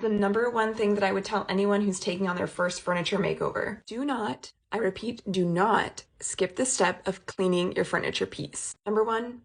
The number one thing that I would tell anyone who's taking on their first furniture makeover: do not, I repeat, do not skip the step of cleaning your furniture piece. Number one,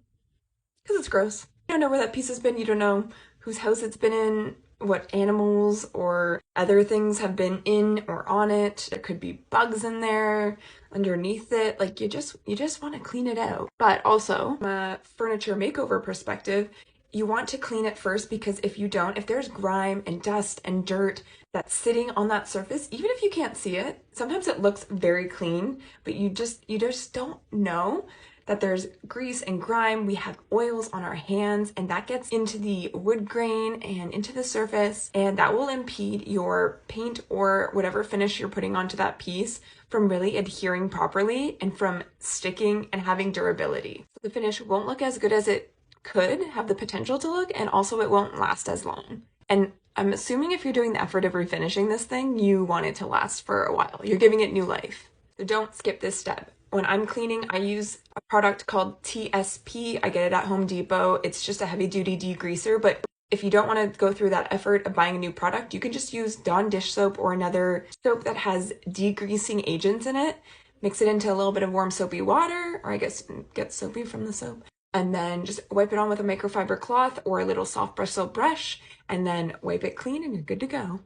because it's gross. You don't know where that piece has been. You don't know whose house it's been in, what animals or other things have been in or on it. There could be bugs in there, underneath it. Like you just want to clean it out. But also, from a furniture makeover perspective, you want to clean it first, because if you don't, if there's grime and dust and dirt that's sitting on that surface, even if you can't see it, sometimes it looks very clean, but you just don't know that there's grease and grime. We have oils on our hands, and that gets into the wood grain and into the surface, and that will impede your paint or whatever finish you're putting onto that piece from really adhering properly and from sticking and having durability. So the finish won't look as good as it could have the potential to look, and also it won't last as long. And I'm assuming if you're doing the effort of refinishing this thing, you want it to last for a while. You're giving it new life. So don't skip this step. When I'm cleaning, I use a product called TSP. I get it at Home Depot. It's just a heavy-duty degreaser, but if you don't want to go through that effort of buying a new product, you can just use Dawn dish soap or another soap that has degreasing agents in it. Mix it into a little bit of warm soapy water, or I guess get soapy from the soap, and then just wipe it on with a microfiber cloth or a little soft brush soap brush, and then wipe it clean and you're good to go.